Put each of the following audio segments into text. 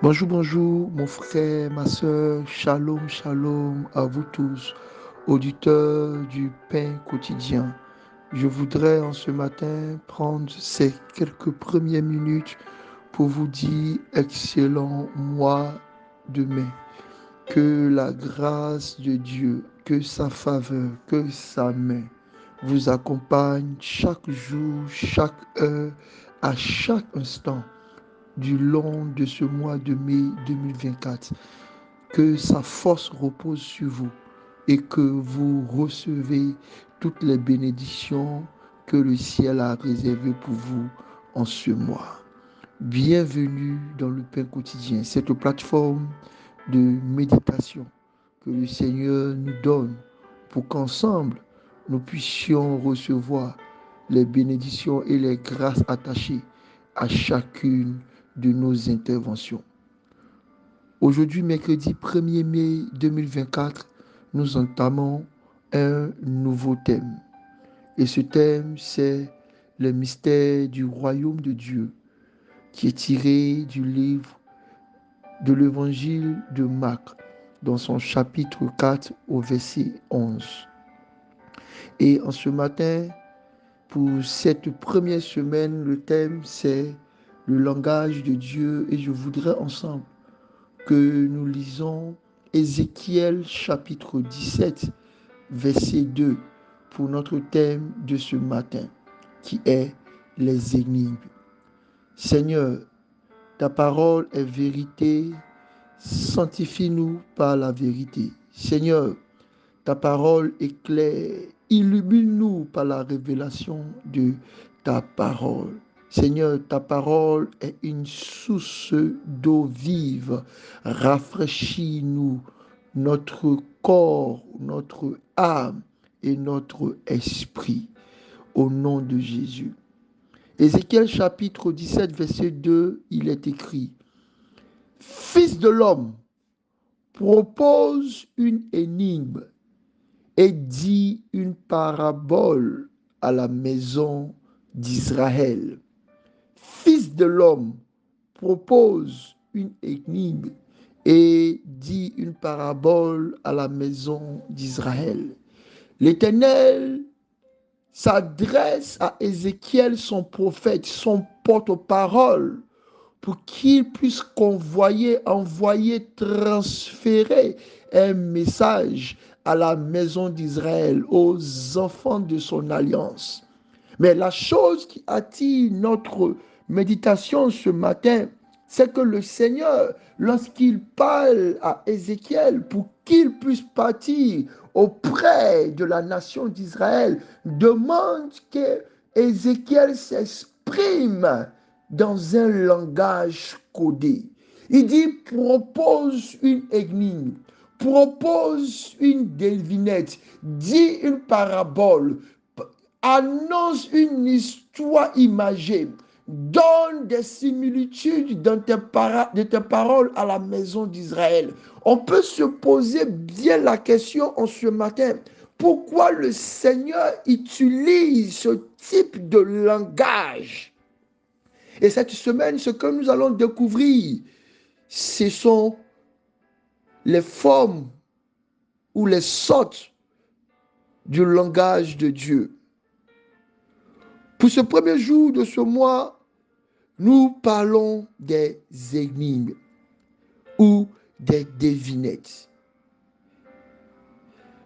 Bonjour, bonjour, mon frère, ma soeur, shalom, shalom à vous tous, auditeurs du pain quotidien. Je voudrais en ce matin prendre ces quelques premières minutes pour vous dire excellent mois de mai. Que la grâce de Dieu, que sa faveur, que sa main vous accompagne chaque jour, chaque heure, à chaque instant du long de ce mois de mai 2024. Que sa force repose sur vous et que vous recevez toutes les bénédictions que le ciel a réservées pour vous en ce mois. Bienvenue dans le pain quotidien, cette plateforme de méditation que le Seigneur nous donne pour qu'ensemble nous puissions recevoir les bénédictions et les grâces attachées à chacune de nos interventions. Aujourd'hui, mercredi 1er mai 2024, nous entamons un nouveau thème. Et ce thème, c'est le mystère du royaume de Dieu, qui est tiré du livre de l'évangile de Marc, dans son chapitre 4 au verset 11. Et en ce matin, pour cette première semaine, le thème, c'est le langage de Dieu. Et je voudrais ensemble que nous lisons Ézéchiel chapitre 17, verset 2, pour notre thème de ce matin, qui est les énigmes. Seigneur, ta parole est vérité, sanctifie-nous par la vérité. Seigneur, ta parole est claire, illumine-nous par la révélation de ta parole. Seigneur, ta parole est une source d'eau vive. Rafraîchis-nous, notre corps, notre âme et notre esprit. Au nom de Jésus. Ézéchiel chapitre 17, verset 2, il est écrit: Fils de l'homme, propose une énigme et dit une parabole à la maison d'Israël. Fils de l'homme, propose une énigme et dit une parabole à la maison d'Israël. L'Éternel s'adresse à Ézéchiel, son prophète, son porte-parole, pour qu'il puisse envoyer, transférer un message à la maison d'Israël, aux enfants de son alliance. Mais la chose qui attire notre méditation ce matin, c'est que le Seigneur, lorsqu'il parle à Ézéchiel pour qu'il puisse partir auprès de la nation d'Israël, demande que Ézéchiel s'exprime dans un langage codé. Il dit: propose une énigme, propose une devinette, dis une parabole, annonce une histoire imagée, donne des similitudes de tes paroles à la maison d'Israël. On peut se poser bien la question en ce matin: pourquoi le Seigneur utilise ce type de langage? Et cette semaine, ce que nous allons découvrir, ce sont les formes ou les sortes du langage de Dieu. Pour ce premier jour de ce mois, nous parlons des énigmes ou des devinettes.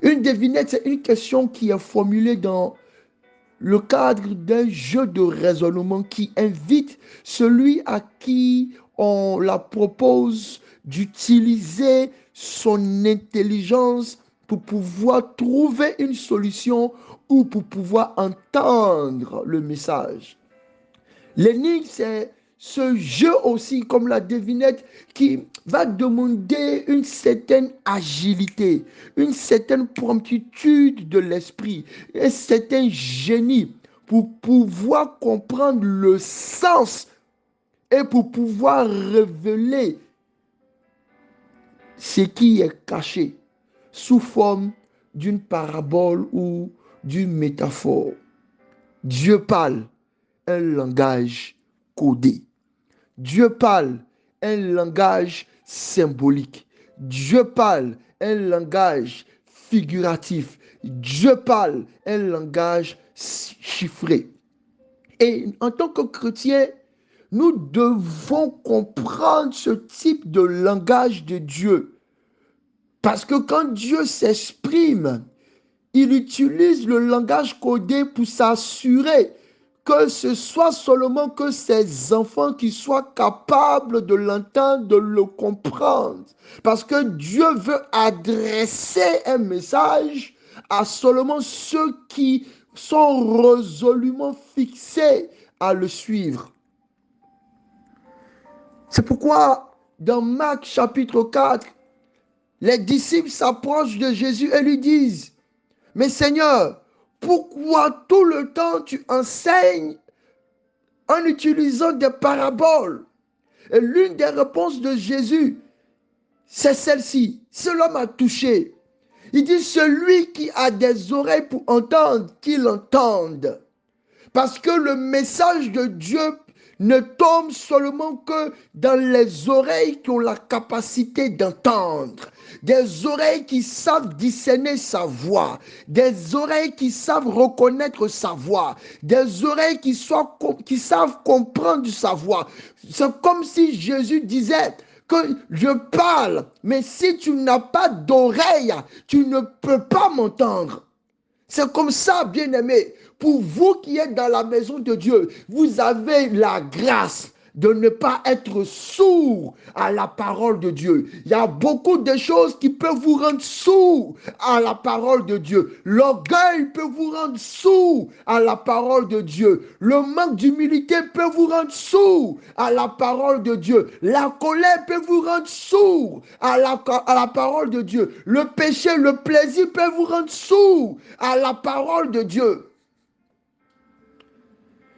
Une devinette, c'est une question qui est formulée dans le cadre d'un jeu de raisonnement qui invite celui à qui on la propose d'utiliser son intelligence pour pouvoir trouver une solution ou pour pouvoir entendre le message. L'énigme, c'est ce jeu aussi, comme la devinette, qui va demander une certaine agilité, une certaine promptitude de l'esprit, un certain génie pour pouvoir comprendre le sens et pour pouvoir révéler ce qui est caché sous forme d'une parabole ou d'une métaphore. Dieu parle un langage codé. Dieu parle un langage symbolique. Dieu parle un langage figuratif. Dieu parle un langage chiffré. Et en tant que chrétien, nous devons comprendre ce type de langage de Dieu. Parce que quand Dieu s'exprime, il utilise le langage codé pour s'assurer que ce soit seulement que ses enfants qui soient capables de l'entendre, de le comprendre. Parce que Dieu veut adresser un message à seulement ceux qui sont résolument fixés à le suivre. C'est pourquoi dans Marc chapitre 4, les disciples s'approchent de Jésus et lui disent, mais Seigneur, pourquoi tout le temps tu enseignes en utilisant des paraboles? Et l'une des réponses de Jésus, c'est celle-ci. Cela m'a touché. Il dit, celui qui a des oreilles pour entendre, qu'il entende. Parce que le message de Dieu ne tombe seulement que dans les oreilles qui ont la capacité d'entendre. Des oreilles qui savent discerner sa voix. Des oreilles qui savent reconnaître sa voix. Des oreilles qui savent comprendre sa voix. C'est comme si Jésus disait que je parle, mais si tu n'as pas d'oreille, tu ne peux pas m'entendre. C'est comme ça, bien-aimés. Pour vous qui êtes dans la maison de Dieu, vous avez la grâce de ne pas être sourd à la parole de Dieu. Il y a beaucoup de choses qui peuvent vous rendre sourd à la parole de Dieu. L'orgueil peut vous rendre sourd à la parole de Dieu. Le manque d'humilité peut vous rendre sourd à la parole de Dieu. La colère peut vous rendre sourd à la parole de Dieu. Le péché, le plaisir peut vous rendre sourd à la parole de Dieu.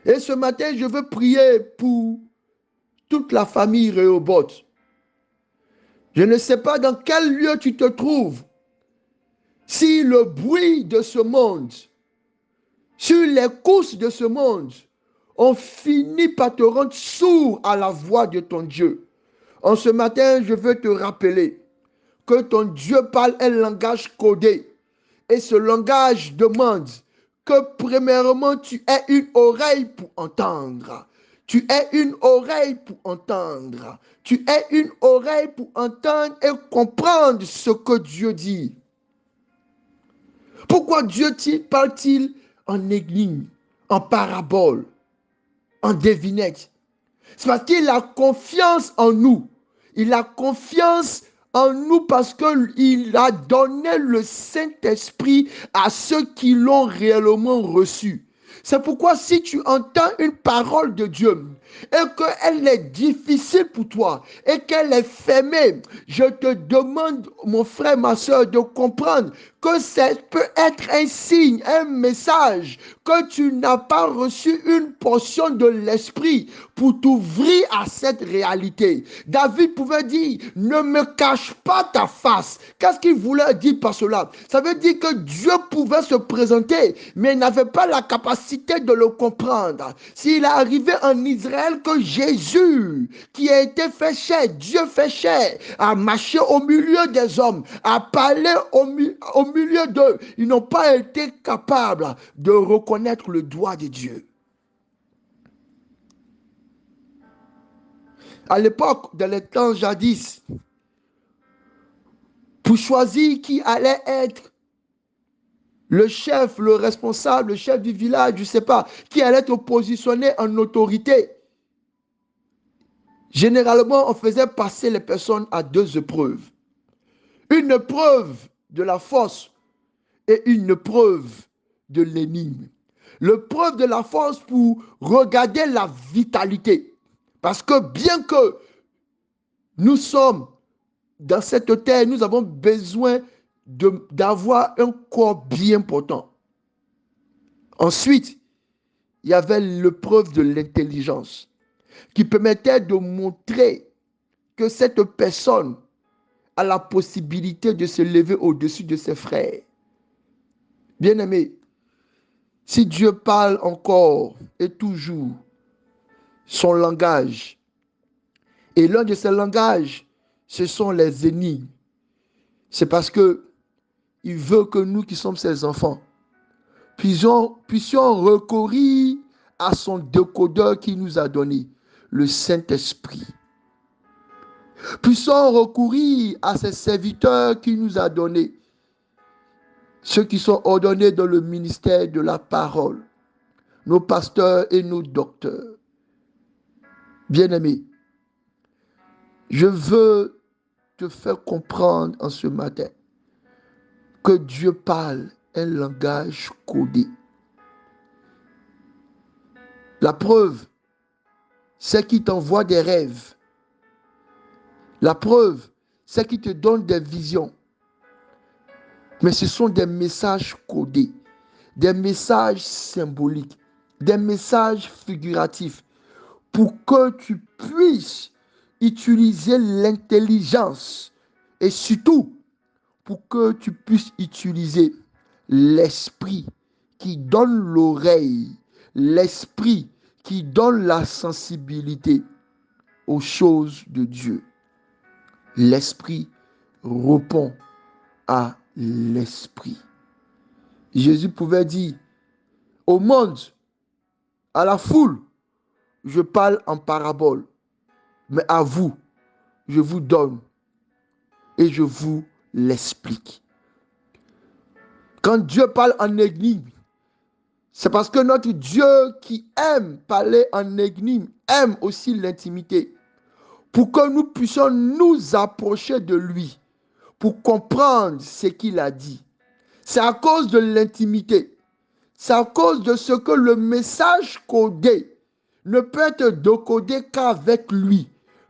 Et ce matin, je veux prier pour toute la famille Rehoboth. Je ne sais pas dans quel lieu tu te trouves. Si le bruit de ce monde, sur les courses de ce monde, ont fini par te rendre sourd à la voix de ton Dieu. En ce matin, je veux te rappeler que ton Dieu parle un langage codé. Et ce langage demande que premièrement, tu aies une oreille pour entendre. Tu aies une oreille pour entendre. Tu aies une oreille pour entendre et comprendre ce que Dieu dit. Pourquoi Dieu parle-t-il en énigme, en parabole, en devinette? C'est parce qu'il a confiance en nous. Il a confiance en nous parce qu'il a donné le Saint-Esprit à ceux qui l'ont réellement reçu. C'est pourquoi si tu entends une parole de Dieu et qu'elle est difficile pour toi et qu'elle est fermée, je te demande, mon frère, ma soeur, de comprendre que ça peut être un signe, un message que tu n'as pas reçu une portion de l'esprit pour t'ouvrir à cette réalité. David pouvait dire, ne me cache pas ta face. Qu'est-ce qu'il voulait dire par cela? Ça veut dire que Dieu pouvait se présenter, mais il n'avait pas la capacité de le comprendre. S'il est arrivé en Israël que Jésus, qui a été fait chair, Dieu fait chair, a marché au milieu des hommes, a parlé au milieu d'eux, ils n'ont pas été capables de reconnaître le doigt de Dieu. À l'époque, dans les temps jadis, pour choisir qui allait être le chef, le responsable, le chef du village, je ne sais pas, qui allait être positionné en autorité, généralement, on faisait passer les personnes à deux épreuves. Une épreuve de la force et une épreuve de l'énigme. L'épreuve de la force pour regarder la vitalité. Parce que bien que nous sommes dans cette terre, nous avons besoin d'avoir un corps bien portant. Ensuite, il y avait l'épreuve de l'intelligence qui permettait de montrer que cette personne a la possibilité de se lever au-dessus de ses frères. Bien-aimé, si Dieu parle encore et toujours son langage Et l'un de ces langages, ce sont les énigmes. C'est parce que il veut que nous qui sommes ses enfants puissions recourir à son décodeur qu'il nous a donné, le Saint-Esprit. Puissions recourir à ses serviteurs qu'il nous a donnés, ceux qui sont ordonnés dans le ministère de la parole, nos pasteurs et nos docteurs. Bien-aimés, je veux te faire comprendre en ce matin que Dieu parle un langage codé. La preuve, c'est qu'il t'envoie des rêves. La preuve, c'est qu'il te donne des visions. Mais ce sont des messages codés, des messages symboliques, des messages figuratifs pour que tu puisses utiliser l'intelligence et surtout pour que tu puisses utiliser l'esprit qui donne l'oreille, l'esprit qui donne la sensibilité aux choses de Dieu. L'esprit répond à l'esprit. Jésus pouvait dire au monde, à la foule, je parle en parabole, mais à vous, je vous donne et je vous l'explique. Quand Dieu parle en énigme, c'est parce que notre Dieu qui aime parler en énigme aime aussi l'intimité. Pour que nous puissions nous approcher de lui, pour comprendre ce qu'il a dit. C'est à cause de l'intimité. C'est à cause de ce que le message codé ne peut être décodé qu'avec lui,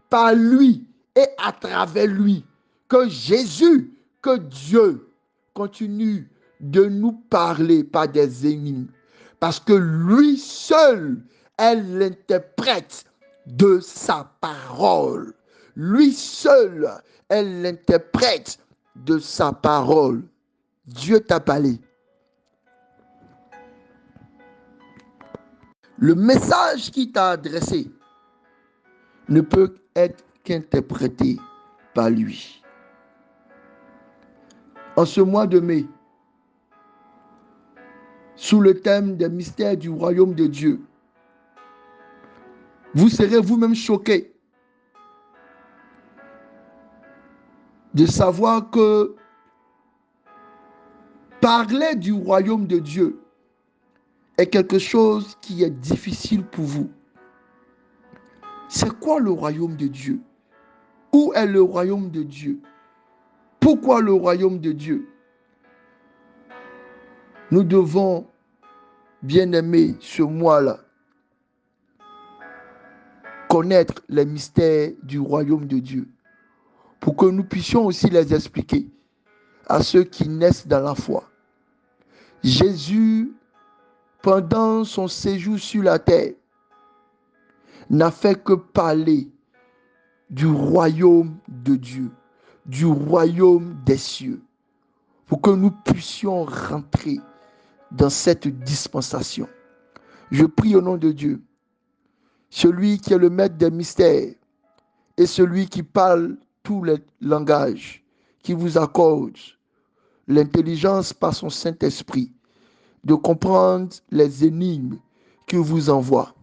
par lui et à travers lui. Que Jésus, que Dieu continue de nous parler par des énigmes. Parce que lui seul est l'interprète de sa parole. Lui seul est l'interprète de sa parole. Dieu t'a parlé. Le message qu'il t'a adressé ne peut être qu'interprété par lui. En ce mois de mai, sous le thème des mystères du royaume de Dieu, vous serez vous-même choqués de savoir que parler du royaume de Dieu est quelque chose qui est difficile pour vous. C'est quoi le royaume de Dieu? Où est le royaume de Dieu? Pourquoi le royaume de Dieu? Nous devons, bien aimer, ce mois-là, connaître les mystères du royaume de Dieu pour que nous puissions aussi les expliquer à ceux qui naissent dans la foi. Jésus, pendant son séjour sur la terre, n'a fait que parler du royaume de Dieu, du royaume des cieux, pour que nous puissions rentrer dans cette dispensation. Je prie au nom de Dieu, celui qui est le maître des mystères et celui qui parle tous les langages, qui vous accorde l'intelligence par son Saint-Esprit de comprendre les énigmes qu'il vous envoie.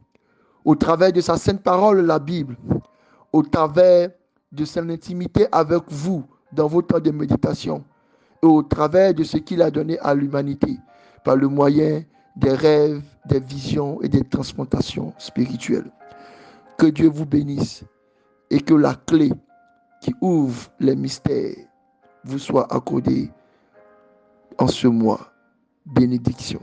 Au travers de sa sainte parole, la Bible, au travers de son intimité avec vous dans vos temps de méditation et au travers de ce qu'il a donné à l'humanité par le moyen des rêves, des visions et des transplantations spirituelles. Que Dieu vous bénisse et que la clé qui ouvre les mystères vous soit accordée en ce mois. Bénédiction.